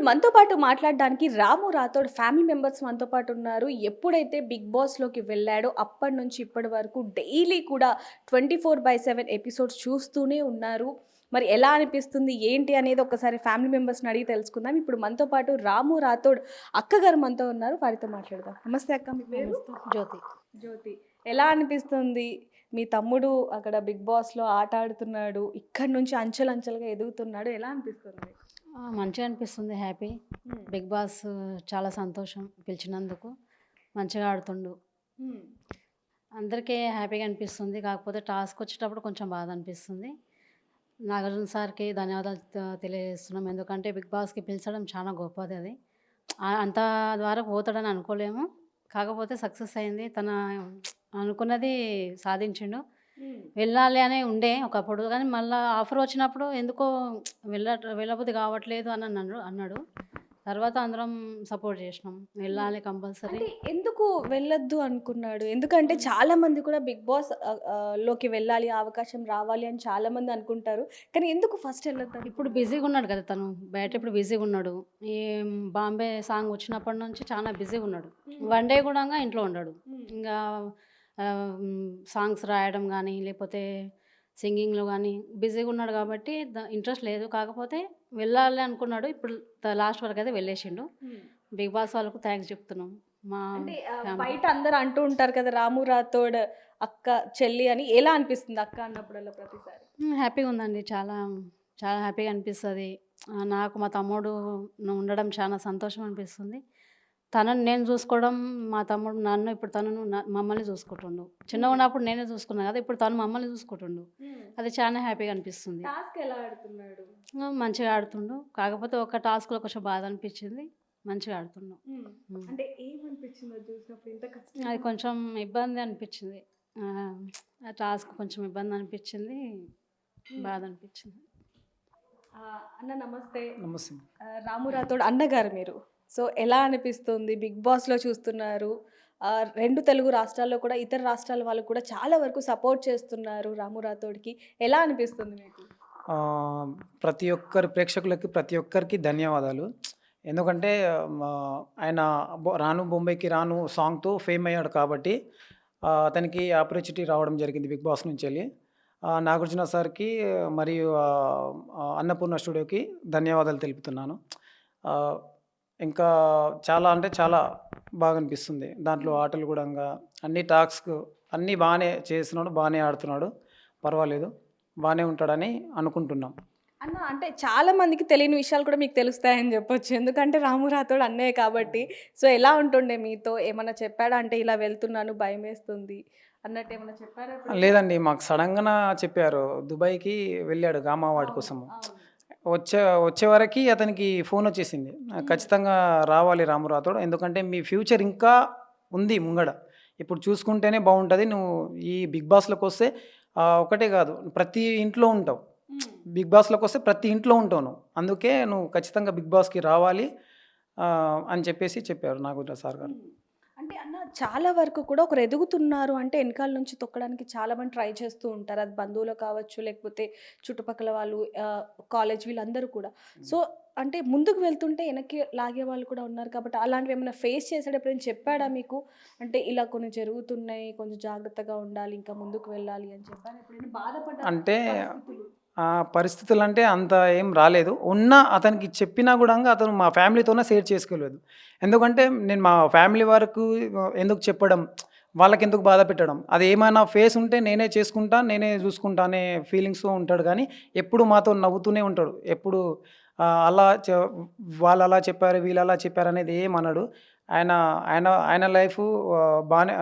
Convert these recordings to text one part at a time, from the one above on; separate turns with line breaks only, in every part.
మనతో పాటు మాట్లాడడానికి రాము రాథోడ్ ఫ్యామిలీ మెంబర్స్ మనతో పాటు ఉన్నారు. ఎప్పుడైతే 'బిగ్ బాస్'లోకి వెళ్ళాడో అప్పటి నుంచి ఇప్పటి వరకు డైలీ కూడా 24/7 ఎపిసోడ్స్ చూస్తూనే ఉన్నారు. మరి ఎలా అనిపిస్తుంది? ఏంటి అనేది ఒకసారి ఫ్యామిలీ మెంబర్స్‌ని అడిగి తెలుసుకుందాం. ఇప్పుడు మనతో పాటు రాము రాథోడ్ అక్కగారు మనతో ఉన్నారు. వారితో మాట్లాడదాం. నమస్తే అక్క, మీ పేరు?
జ్యోతి.
జ్యోతి. ఎలా అనిపిస్తుంది? మీ తమ్ముడు అక్కడ 'బిగ్ బాస్'లో ఆట ఆడుతున్నాడు. ఇక్కడి నుంచి అంచెలంచెలుగా ఎదుగుతున్నాడు. ఎలా అనిపిస్తుంది?
మంచిగా అనిపిస్తుంది. హ్యాపీ. బిగ్ బాస్ చాలా సంతోషం పిలిచినందుకు. మంచిగా ఆడుతుండు.
హ్మ్.
అందరికీ హ్యాపీగా అనిపిస్తుంది. కాకపోతే టాస్క్ వచ్చేటప్పుడు కొంచెం బాధ అనిపిస్తుంది. నాగార్జున సార్‌కి ధన్యవాదాలు తెలియజేస్తున్నాం. ఎందుకంటే బిగ్ బాస్‌కి పిలిచడం చాలా గొప్పది అది. అంత వరకు పోతాడని అనుకోలేము. కాకపోతే సక్సెస్ అయింది. అనుకున్నది సాధించిండు.
హ్మ్.
వెళ్ళాలి అనే ఉండే ఒకప్పుడు. కానీ మళ్ళా ఆఫర్ వచ్చినప్పుడు ఎందుకో వెళ్ళబుద్ధి కావట్లేదు అని అన్నాడు. తర్వాత అందరం సపోర్ట్ చేసినాం. వెళ్ళాలి కంపల్సరీ.
అంటే ఎందుకు వెళ్ళొద్దు అనుకున్నాడు? ఎందుకంటే చాలా మంది కూడా 'బిగ్ బాస్' లోకి వెళ్ళాలి, ఆ అవకాశం రావాలి అని చాలా మంది అనుకుంటారు. కానీ ఎందుకు ఫస్ట్ వెళ్ళొద్దు
ఇప్పుడు బిజీగా ఉన్నాడు కదా తను. బయట ఇప్పుడు బిజీగా ఉన్నాడు. ఈ బాంబే సాంగ్ వచ్చినప్పటి నుంచి చాలా బిజీగా ఉన్నాడు. వన్ డే కూడా ఇంట్లో ఉండడు. ఇంకా సాంగ్స్ రాయడం కానీ లేకపోతే సింగింగ్‌లో గానీ బిజీగా ఉన్నాడు కాబట్టి ఇంట్రెస్ట్ లేదు. కాకపోతే వెళ్ళాలి అనుకున్నాడు. ఇప్పుడు లాస్ట్ వరకైతే వెళ్ళేసిండు. బిగ్ బాస్ వాళ్ళకు థాంక్స్ చెప్తున్నాం. మా
అంటే
ఫ్యామిలీ.
బయట అందరూ అంటూ ఉంటారు కదా! 'రాము రాథోడ్' అక్క, చెల్లి అని. ఎలా అనిపిస్తుంది అక్క అన్నప్పుడల్లా ప్రతిసారి?
హ్యాపీగా ఉందండి. చాలా, చాలా హ్యాపీగా అనిపిస్తది. నాకు మా తమ్ముడు ఉండడం చాలా సంతోషం అనిపిస్తుంది. తనని నేను చూసుకోవడం, మా తమ్ముడు నన్ను ఇప్పుడు తనను మమ్మల్ని చూసుకుంటుండు. చిన్నగున్నప్పుడు నేనే చూసుకున్నా కదా! ఇప్పుడు తను మమ్మల్ని చూసుకుంటుండు. అది చాలా హ్యాపీగా అనిపిస్తుంది.
టాస్క్ ఎలా ఆడుతున్నాడు?
మంచిగా ఆడుతుండు. కాకపోతే ఒక టాస్క్‌లో కొంచెం బాధ అనిపించింది. మంచిగా ఆడుతుండు.
అంటే ఏమనిపించింది అది చూసినప్పుడు? ఇంత కష్టం.
అది కొంచెం ఇబ్బంది అనిపించింది. ఆ టాస్క్ కొంచెం ఇబ్బంది అనిపించింది. బాధ అనిపించింది.
అన్న నమస్తే.
నమస్తే.
రాము రాథోడ్ అన్నగారు మీరు. సో, ఎలా అనిపిస్తుంది? 'బిగ్ బాస్'లో చూస్తున్నారు. 2 తెలుగు రాష్ట్రాల్లో కూడా ఇతర రాష్ట్రాల వాళ్ళు కూడా చాలా వరకు సపోర్ట్ చేస్తున్నారు రాము రాథోడ్‌కి. ఎలా అనిపిస్తుంది మీకు?
ఆహ్, ప్రతి ఒక్కరి ప్రేక్షకులకి ప్రతి ఒక్కరికి ధన్యవాదాలు. ఎందుకంటే మా ఆయన 'రాను బొంబాయికి రాను' సాంగ్‌తో ఫేమ్ అయ్యాడు కాబట్టి అతనికి ఆపర్చునిటీ రావడం జరిగింది 'బిగ్ బాస్' నుంచెల్లి. నాగార్జున సార్‌కి మరియు అన్నపూర్ణ స్టూడియోకి ధన్యవాదాలు తెలుపుతున్నాను. ఆహ్, ఇంకా చాలా అంటే చాలా బాగా అనిపిస్తుంది. దాంట్లో ఆటలు గూడంగా అన్ని టాస్క్ అన్నీ బానే చేస్తున్నాడు. బానే ఆడుతున్నాడు. పర్వాలేదు. బానే ఉంటాడని అనుకుంటున్నాం.
అన్న అంటే చాలా మందికి తెలియని విషయాలు కూడా మీకు తెలుస్తాయని చెప్పొచ్చు. ఎందుకంటే రాము రాథోడ్ అన్నయ్య కాబట్టి. సో, ఎలా ఉంటుండే మీతో? ఏమన్నా చెప్పాడా? అంటే ఇలా వెళ్తున్నాను భయమేస్తుంది అన్నట్టు ఏమన్నా చెప్పారా ఎప్పుడైనా?
లేదండి. మాకు సడెన్‌గాన చెప్పారు. దుబాయ్‌కి వెళ్ళాడు గామా అవార్డ్
అవును.
కోసము.
అవును.
వచ్చే వచ్చే వరకి అతనికి ఫోనొచ్చేసింది. ఖచ్చితంగా రావాలి రాము రాథోడ్. ఎందుకంటే మీ ఫ్యూచర్ ఇంకా ఉంది ముంగడ. ఇప్పుడు చూసుకుంటేనే బావుంటది. నువ్వు ఈ బిగ్ బాస్‌లోకొస్తే ఒకటే గాదు ప్రతి ఇంట్లో ఉంటావు.
హ్మ్.
బిగ్ బాస్‌లోకొస్తే ప్రతి ఇంట్లో ఉంటావు నువ్వు. అందుకే నువ్వు ఖచ్చితంగా బిగ్ బాస్‌కి రావాలి అని చెప్పేసి చెప్పారు నాగార్జున సార్ గారు.
అంటే అన్న చాలా వరకు కూడా ఒకరు ఎదుగుతున్నారు అంటే ఎనకాల నుంచి తొక్కడానికి చాలా మంది ట్రై చేస్తూ ఉంటారు. అది బంధువులు కావచ్చు, లేకపోతే చుట్టుపక్కల వాళ్ళు, కాలేజ్ వీళ్ళందరూ కూడా. సో, అంటే ముందుకు వెళ్తుంటే వెనక్కి లాగే వాళ్ళు కూడా ఉన్నారు కాబట్టి అలాంటివి ఏమైనా ఫేస్ చేసాడా? ఎప్పుడైనా చెప్పాడా మీకు? అంటే ఇలా కొన్ని జరుగుతున్నాయి, కొంచెం జాగ్రత్తగా ఉండాలి, ఇంకా ముందుకు వెళ్ళాలి అని చెప్పారా? ఎప్పుడైనా బాధపడ్డ
అంటే
పరిస్థితులు?
పరిస్థితులంటే అంత ఏం రాలేదు. ఉన్నా అతనికి చెప్పినా గూడంగా అతను మా ఫ్యామిలీతోనే షేర్ చేసుకోలేదు. ఎందుకంటే నేను మా ఫ్యామిలీ వరకు ఎందుకు చెప్పడం, వాళ్ళకెందుకు బాధ పెట్టడం. అది ఏమైనా ఫేస్ ఉంటే నేనే చేసుకుంటా, నేనే జూసుకుంటా అనే ఫీలింగ్స్‌తో ఉంటాడు గానీ, ఎప్పుడు మాతో నవ్వుతూనే ఉంటాడు. ఎప్పుడు అలా వాళ్ళలా చెప్పారు, వీళ్ళలా చెప్పారనేది ఏమనడు. ఆయన ఆయన ఆయన లైఫు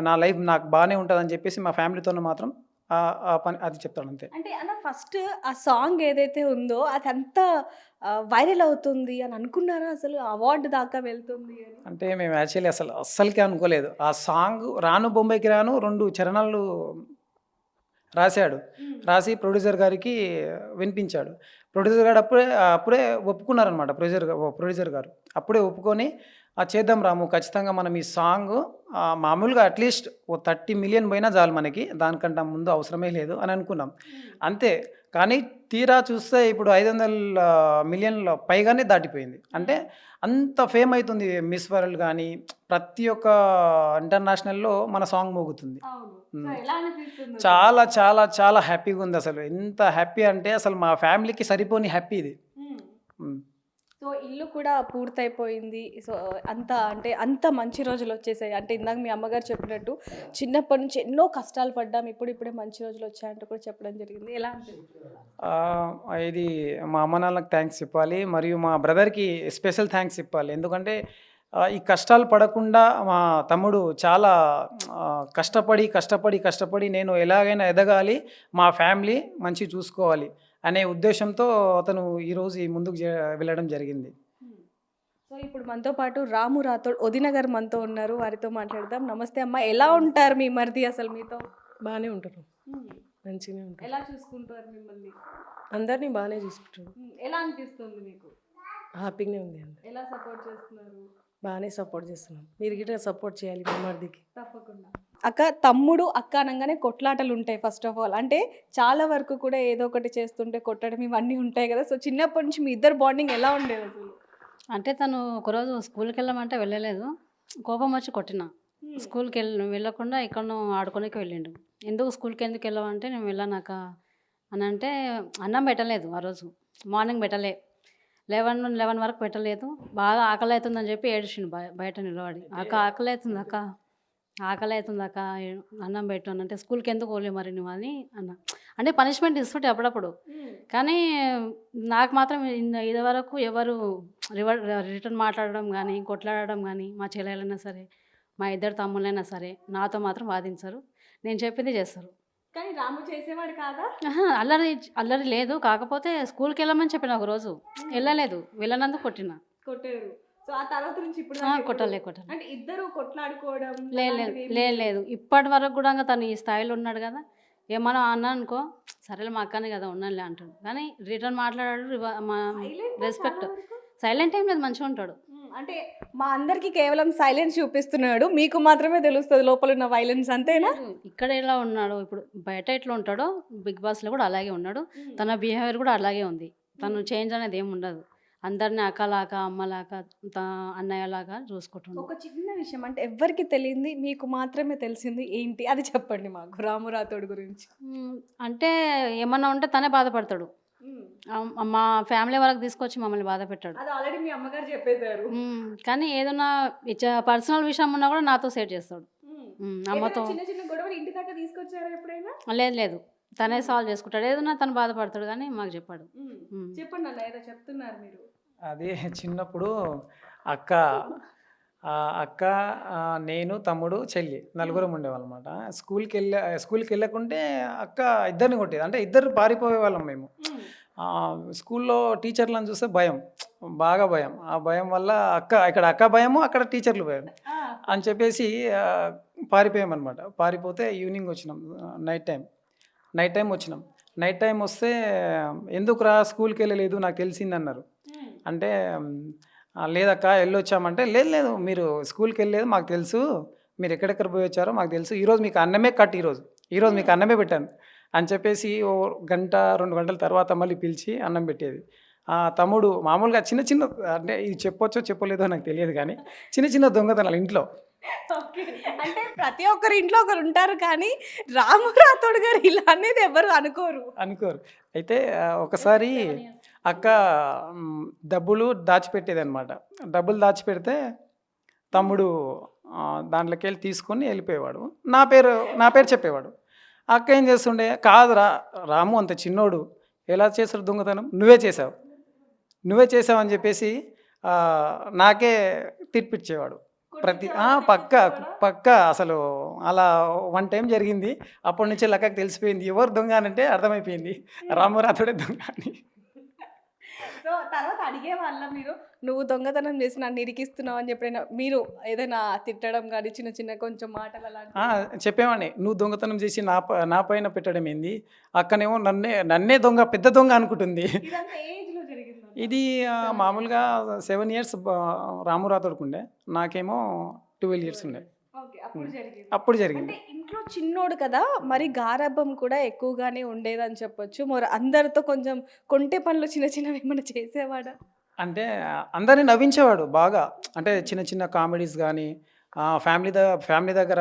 నా లైఫ్ నాకు బానే ఉంటదని జెప్పేసి మా ఫ్యామిలీతోనే మాత్రం ఆ పని అది చెప్తాడంతే.
అంటే అన్న ఫస్ట్ ఆ సాంగ్ ఏదైతే ఉందో అదంతా వైరల్ అవుతుంది అని అనుకున్నారా అసలు? అవార్డ్ దాకా వెళ్తుంది అని?
అంటే మేము యాక్చువల్లీ అస్సలకే అనుకోలేదు. ఆ సాంగ్ 'రాను బొంబాయికి రాను' 2 చరణాలు రాసాడు.
హ్మ్.
రాసి ప్రొడ్యూసర్ గారికి వినిపించాడు. ప్రొడ్యూసర్ గారు అప్పుడే ఒప్పుకున్నారనమాట ప్రొడ్యూసర్ గారు. అప్పుడే ఒప్పుకొని చేద్దాం రాము ఖచ్చితంగా మనం ఈ సాంగు మామూలుగా అట్‌లీస్ట్ ఓ 30,000,000 పోయినా చాలు మనకి. దానికంటే ముందు అవసరమే లేదు అని అనుకున్నాం.
హ్మ్.
అంతే. కానీ తీరా చూస్తే ఇప్పుడు 500 మిలియన్ల పైగానే దాటిపోయింది. అంటే అంత ఫేమ్ అయితుంది మిస్ వరల్డ్ గానీ, ప్రతి ఒక్క ఇంటర్నేషనల్‌లో మన సాంగ్ మోగుతుంది.
అవును. సో,
హ్మ్.
ఎలా అనిపిస్తుంది అసలు?
చాలా, చాలా, చాలా హ్యాపీగుందసలు. ఎంత హ్యాపీ అంటే అసలు మా ఫ్యామిలీకి సరిపోని హ్యాపీ ఇది.
హ్మ్.
హ్మ్.
సో, ఇల్లు కూడా పూర్తయిపోయింది. సో, అంత మంచి రోజులొచ్చేసాయి. అంటే ఇందాక మీ అమ్మగారు చెప్పినట్టు చిన్నప్పటి నుంచి ఎన్నో కష్టాలు పడ్డాం. ఇప్పుడిప్పుడే మంచి రోజులొచ్చాయంటూ కూడా చెప్పడం జరిగింది. ఎలా అనిపిస్తుంది?
ఆహ్, ఇది మా అమ్మ నాన్నలకు థాంక్స్ చెప్పాలి. మరియు మా బ్రదర్‌కి స్పెషల్ థాంక్స్ చెప్పాలి. ఎందుకంటే ఈ కష్టాలు పడకుండా మా తమ్ముడు చాలా కష్టపడి నేను ఎలాగైనా ఎదగాలి, మా ఫ్యామిలీ మంచిగా చూసుకోవాలి అనే ఉద్దేశంతో అతను ఈరోజు ఈ ముందుకు వెళ్ళడం జరిగింది.
హ్మ్. సో, ఇప్పుడు మనతో పాటు రాము రాథోడ్ వదిన గారు మనతో ఉన్నారు. వారితో మాట్లాడదాం. నమస్తే అమ్మ. ఎలా ఉంటారు మీ మరిది అసలు మీతో?
బాగానే ఉంటారు.
హ్మ్.
మంచిగానే ఉంటారు.
ఎలా చూసుకుంటారు మిమ్మల్ని?
అందరినీ బాగానే చూసుకుంటారు.
ఎలా అనిపిస్తుంది మీకు?
హ్యాపీగానే ఉంది అందరు.
ఎలా సపోర్ట్ చేస్తున్నారు?
బాగానే సపోర్ట్ చేస్తున్నాం. మీరు గిట్ట సపోర్ట్ చేయాలి మా మరిదికి.
తప్పకుండా. అక్క, తమ్ముడు, అక్క అనంగానే కొట్లాటలు ఉంటాయి ఫస్ట్ ఆఫ్ ఆల్. అంటే చాలా వరకు కూడా ఏదో ఒకటి చేస్తుంటే కొట్టడం ఇవన్నీ ఉంటాయి కదా! సో, చిన్నప్పటి నుంచి మీ ఇద్దరు బాండింగ్ ఎలా ఉండేది అసలు?
అంటే తను ఒకరోజు స్కూల్‌కి వెళ్ళమంటే వెళ్ళలేదు. కోపం వచ్చి కొట్టిన. స్కూల్‌కి వెళ్ళకుండా ఎక్కడనో ఆడుకోనికి వెళ్ళిండు. ఎందుకు స్కూల్‌కి ఎందుకు వెళ్ళవంటే నేను వెళ్ళనక్క అని అంటే అన్నం పెట్టలేదు ఆ రోజు. మార్నింగ్ పెట్టలే. 11 వరకు పెట్టలేదు. బాగా ఆకలి అవుతుందని చెప్పి ఏడిచిండు బయట నిలబడి. అక్క ఆకలి అవుతుంది అక్క, ఆకలి అవుతుంది అక్క, అన్నం పెట్టు అని అంటే స్కూల్‌కి ఎందుకు పోలే మరి నువ్వు అని అన్న. అంటే పనిష్మెంట్ ఇస్తుంటే అప్పుడప్పుడు. కానీ నాకు మాత్రం ఇదివరకు ఎవరు రిటర్న్ మాట్లాడడం గానీ, కొట్లాడడం గానీ, మా చెల్లెలైనా సరే, మా ఇద్దరు తమ్ముళ్ళైనా సరే, నాతో మాత్రం వాదించరు. నేను చెప్పింది చేస్తారు.
కానీ రాము చేసేవాడు కాదా?
అహా! అల్లరి లేదు. కాకపోతే స్కూల్‌కెళ్ళమని చెప్పిన ఒకరోజు. వెళ్ళలేదు. వెళ్ళనందుకు కొట్టిన.
కొట్టారు. సో, ఆ తర్వాత నుంచి ఇప్పుడు
ఆ!
దాకా ఎప్పుడు?
కొట్టలే.
అంటే ఇద్దరు కొట్లాడుకోవడం
లేదు.
అలాంటివి ఏమీ
లేదు. ఇప్పటి వరకు గూడా తను ఈ స్థాయిలో ఉన్నాడు గదా! ఏమన్నా అన్నా అనుకో, సరేలే మా అక్కనే గదా! ఉన్నానులే అంటాడు. కానీ రిటర్న్ మాట్లాడాడు.
సైలెంటా
రెస్పెక్ట్.
చాలా వరకు?
సైలెంట్ ఏం లేదు, మంచిగా ఉంటాడు.
అంటే మా అందరికి కేవలం సైలెన్స్ చూపిస్తున్నాడు. మీకు మాత్రమే తెలుస్తది లోపల ఉన్న వైలెన్స్ అంతేనా?
ఇక్కడ ఎలా ఉన్నాడో ఇప్పుడు బయట ఎట్లా ఉంటాడో బిగ్ బాస్‌లో కూడా అలాగే ఉన్నాడు. తన బిహేవియర్ కూడా అలాగే ఉంది. తను చేంజ్ అనేది ఏమి ఉండదు. అందరిని అక్కలాగా, అమ్మలాగా, అన్నయ్యలాగా చూసుకుంటుండు.
ఒక చిన్న విషయం, అంటే ఎవ్వరికి తెలియంది మీకు మాత్రమే తెలిసింది ఏంటి? అది చెప్పండి మాకు రాము రాథోడ్ గురించి.
అంటే ఏమన్నా ఉంటే తనే బాధపడతాడు. మా ఫ్యామిలీ వరకు తీసుకొచ్చి మమ్మల్ని బాధ పెట్టాడు.
అది ఆల్రెడీ మీ అమ్మగారు చెప్పేశారు.
కానీ ఏదన్నా పర్సనల్ విషయం ఉన్నా కూడా నాతో షేర్ చేస్తాడు. అమ్మతో
చిన్న చిన్న గొడవలు ఇంటి దాకా తీసుకొచ్చారా ఎప్పుడైనా?
లేదు. తనే సాల్వ్ చేసుకుంటాడు. ఏదన్నా తను బాధపడతాడు కానీ మాకు చెప్పాడు.
చెప్పండి అన్న, ఏదో చెప్తున్నారు మీరు.
అది చిన్నప్పుడు అక్క అక్క, నేను, తమ్ముడు, చెల్లి నలుగురం ఉండేవాళ్ళమాట. స్కూల్‌కెళ్ళకుంటే అక్క ఇద్దరిని కొట్టేది. అంటే ఇద్దరు పారిపోయేవాళ్ళం మేము. స్కూల్‌లో టీచర్లను చూస్తే భయం, బాగా భయం. ఆ భయం వల్ల ఇక్కడ అక్క భయము, అక్కడ టీచర్లు భయం అని చెప్పేసి పారిపోయామనమాట. పారిపోతే ఈవినింగ్ వచ్చినాం. నైట్ టైం వచ్చినాం. నైట్ టైం వస్తే ఎందుకురా స్కూల్‌కెళ్ళలేదు నాకు తెలిసిందన్నారు. అంటే లేదక్క వెళ్ళొచ్చామంటే, లేదు మీరు స్కూల్‌కెళ్ళలేదు మాకు తెలుసు. మీరు ఎక్కడెక్కడ పోయి వచ్చారో మాకు తెలుసు. ఈరోజు మీకు అన్నమే ఈరోజు మీకు అన్నమే పెట్టాను అని చెప్పేసి ఓ గంట, 2 గంటల తర్వాత మళ్ళీ పిలిచి అన్నం పెట్టేది. తమ్ముడు మామూలుగా చిన్న చిన్న, అంటే ఇది చెప్పొచ్చో చెప్పలేదో నాకు తెలియదు కానీ చిన్న చిన్న దొంగతనాలు ఇంట్లో.
ఓకే. అంటే ప్రతి ఒక్కరి ఇంట్లో ఒకరు ఉంటారు కానీ రాము రాథోడ్ గారు ఇలా అనేది ఎవరు అనుకోరు.
అయితే ఒకసారి అక్క డబ్బులు దాచిపెట్టేదనమాట. డబ్బులు దాచిపెడితే తమ్ముడు దాంట్లోకెళ్ళి తీసుకొని వెళ్ళిపోయేవాడు. నా పేరు చెప్పేవాడు. అక్క ఏం చేస్తుండే, కాదురా రాము అంత చిన్నోడు ఎలా చేస్తాడు దొంగతనం, నువ్వే చేసావు అని చెప్పేసి నాకే తిట్టిపిచ్చేవాడు. పక్క అసలు అలా 1 టైం జరిగింది. అప్పటి నుంచి లక్కకి తెలిసిపోయింది ఎవరు దొంగ అనంటే అర్థమైపోయింది, రాము రాథోడే దొంగ అని.
సో, తర్వాత అడిగేవాళ్ళ మీరు, నువ్వు దొంగతనం చేసి నన్ను ఇరికిస్తున్నావు అని ఎప్పుడైనా మీరు ఏదైనా తిట్టడం కానీ చిన్న చిన్న కొంచెం మాటలు అలాంటివి?
చెప్పేవాడిని, నువ్వు దొంగతనం చేసి నా పైన పెట్టడం ఏంది, అక్కనేమో నన్నే పెద్ద దొంగ అనుకుంటుంది.
ఇదంతా ఏ ఏజ్‌లో జరిగింది?
ఇది మామూలుగా 7 ఇయర్స్ రాము రాథోడ్‌కు ఉండే, నాకేమో 12 ఇయర్స్ ఉండే.
ఓకే. అప్పుడు జరిగింది.
అప్పుడు జరిగింది.
అంటే ఇంట్లో చిన్నోడు కదా! మరి గారాబం కూడా ఎక్కువగానే ఉండేదని చెప్పొచ్చు. మరి అందరితో కొంచెం కొంటె పనులు చిన్న చిన్నవి ఏమన్నా చేసేవాడా?
అంటే అందరిని నవ్వించేవాడు బాగా. అంటే చిన్న చిన్న కామెడీస్ గానీ, ఫ్యామిలీ దగ్గర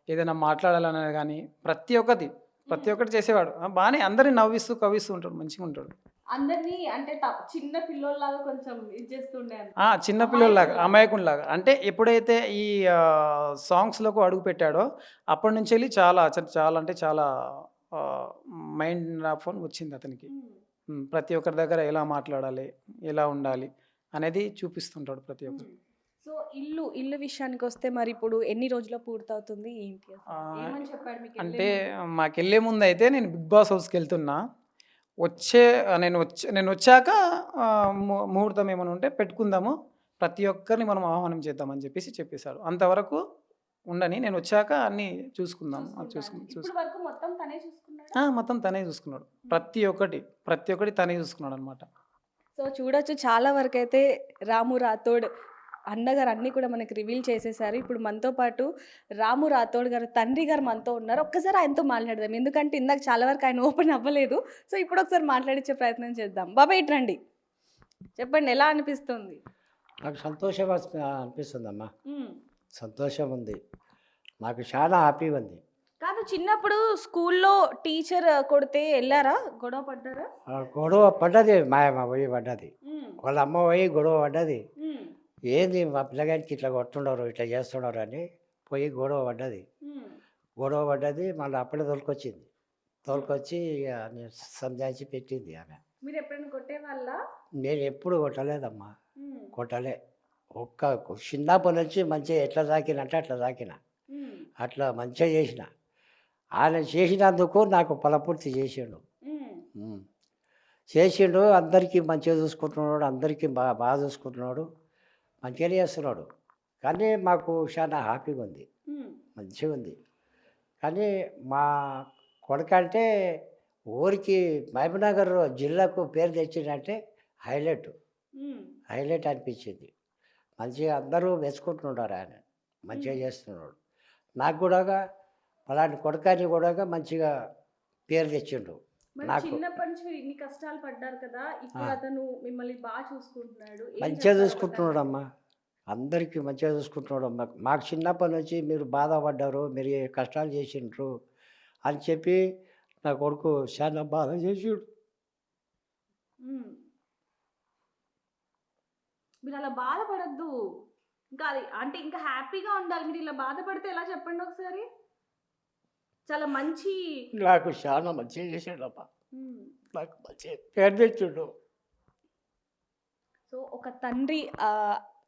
ఏదైనా మాట్లాడాలన్నా గానీ, ప్రతి ఒక్కటి చేసేవాడు. బానే అందరిని నవ్విస్తూ, కవ్విస్తూ ఉంటాడు. మంచిగుంటాడు.
అందరిని అంటే చిన్న పిల్లోల్లాగా కొంచెం ఇది చేస్తుండే
చిన్న పిల్లోడిలాగా, అమాయకుడిలాగా. అంటే ఎప్పుడైతే ఈ సాంగ్స్‌లోకి అడుగుపెట్టాడో, అప్పటినుంచెళ్ళి చాలా అంటే చాలా మైండ్ ఫోన్ వచ్చింది అతనికి. ప్రతి ఒక్కరి దగ్గర ఎలా మాట్లాడాలి, ఎలా ఉండాలి అనేది చూపిస్తుంటాడు ప్రతి ఒక్కరు.
సో ఇల్లు విషయానికొస్తే మరి ఇప్పుడు ఎన్ని రోజుల్లో పూర్తవుతుంది? ఏంటి అసలు?
ఆహ్,
ఏమని చెప్పాడు మీకు
అంటే
ఎళ్ళే ముందు?
మాకెళ్ళే ముందయితే నేను 'బిగ్ బాస్' హౌస్‌కెళ్తున్నా. నేనొచ్చాక ముహూర్తం ఏమైనా ఉంటే పెట్టుకుందాము. ప్రతి ఒక్కరిని మనం ఆహ్వానం చేద్దామని చెప్పేసాడు. అంతవరకు ఉండని, నేనొచ్చాక అన్నీ చూసుకుందాం.
చూసుకుంటానికి. ఇప్పటి వరకు మొత్తం తనే చూసుకున్నాడా?
మొత్తం తనే చూసుకున్నాడు. ప్రతి ఒక్కటి తనే చూసుకున్నాడనమాట.
సో చూడొచ్చు చాలా వరకైతే రాము రాథోడ్ అన్నగారు అన్నీ కూడా మనకి రివీల్ చేసేసారు. ఇప్పుడు మనతో పాటు రాము రాథోడ్ గారు తండ్రి గారు మనతో ఉన్నారు. ఒక్కసారి ఆయనతో మాట్లాడదాం. ఎందుకంటే ఇందాక చాలా వరకు ఆయన ఓపెన్ అవ్వలేదు. సో ఇప్పుడు ఒకసారి మాట్లాడించే ప్రయత్నం చేద్దాం. బాబాయ్ ఇటు రండి. చెప్పండి ఎలా అనిపిస్తుంది?
నాకు సంతోషం అనిపిస్తుందమ్మా.
హ్మ్.
సంతోషం ఉంది. నాకు చాలా హ్యాపీగా ఉంది.
కాదు చిన్నప్పుడు స్కూల్లో టీచర్ కొడితే ఎళ్లారా? గొడవ పడ్డారా?
గొడవ పడ్డది, మా అమ్మ పోయి పడ్డది,
హ్మ్.
వాళ్ళ అమ్మ పోయి గొడవ పడ్డది.
హ్మ్.
ఏంది మా పిల్లగానికి ఇట్లా కొడుతున్నారు, ఇట్లా చేస్తున్నారు అని పోయి గొడవ పడ్డది.
హ్మ్.
గొడవ పడ్డది, మళ్ళీ అప్పుడే తోలుకొచ్చి ఇక నేను సంజాయించి పెట్టింది ఆమె.
మీరు ఎప్పుడైనా కొట్టేవాళ్ళా?
నేను ఎప్పుడు కొట్టలేదమ్మా,
హ్మ్.
కొట్టలే. చిన్నప్పటి నుంచి మంచిగా ఎట్లా తాకినంటే అట్లా తాకిన,
హ్మ్.
అట్లా మంచిగా చేసిన. ఆయన చేసినందుకు నాకు ఫలపూర్తి చేసిండు.
హ్మ్.
చేసిండు, అందరికీ మంచిగా చూసుకుంటున్నాడు, అందరికీ బాగా చూసుకుంటున్నాడు, మంచిగానే చేస్తున్నాడు. కానీ మాకు చాలా హ్యాపీగా ఉంది,
హ్మ్.
మంచిగా ఉంది. కానీ మా కొడుకంటే ఊరికి మహబూబ్నగర్ జిల్లాకు పేరు తెచ్చిందంటే హైలైట్
హ్మ్.
హైలైట్ అనిపించింది. మంచిగా అందరూ మెచ్చుకుంటున్నారు, ఆయన మంచిగా చేస్తున్నాడు. నాకు కూడా అలాంటి కొడుకని కూడా మంచిగా పేరు తెచ్చిండు
మరి
నాకు.
చిన్నప్పటి నుంచి మీరు ఇన్ని కష్టాలు పడ్డారు కదా! ఇప్పుడు అతను మిమ్మల్ని బాగా చూసుకుంటున్నాడు. ఏం
మంచిగా
చెప్తారు ఒక
చూసుకుంటున్నాడమ్మా, అందరికీ మంచిగా చూసుకుంటున్నాడు. మాకు చిన్నప్పటి నుంచి మీరు బాధపడ్డారు, మీరు ఏ కష్టాలు చేసిండ్రు అని చెప్పి నా కొడుకు చాలా బాధ చేసిండు.
హ్మ్. మీరు అలా బాధపడొద్దు. ఇంకా అది అంటే ఇంకా హ్యాపీగా ఉండాలి. మీరు ఇలా బాధపడితే ఎలా చెప్పండి ఒకసారి? చాలా మంచి
నాకు చాలా మంచిగా చేసిండమ్మా,
హ్మ్.
నాకు మంచిగా పేరు తెచ్చిండు.
సో ఒక తండ్రి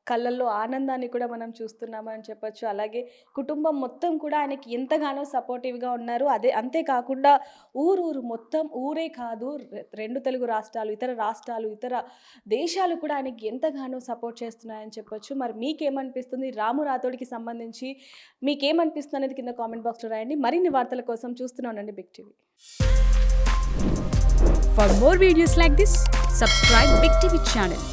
కళ్ళల్లో ఆనందాన్ని కూడా మనం చూస్తున్నామని చెప్పొచ్చు. అలాగే కుటుంబం మొత్తం కూడా ఆయనకి ఎంతగానో సపోర్టివ్‌గా ఉన్నారు. అంతేకాకుండా ఊరూరు మొత్తం ఊరే కాదు 2 తెలుగు రాష్ట్రాలు, ఇతర రాష్ట్రాలు, ఇతర దేశాలు కూడా ఆయనకి ఎంతగానో సపోర్ట్ చేస్తున్నాయని చెప్పొచ్చు. మరి మీకేమనిపిస్తుంది? రాము రాథోడ్‌కి సంబంధించి మీకేమనిపిస్తుంది అనేది కింద కామెంట్ బాక్స్‌లో రాయండి. మరిన్ని వార్తల కోసం చూస్తూనే ఉండండి Big TV.
For more videos like this, subscribe Big TV channel.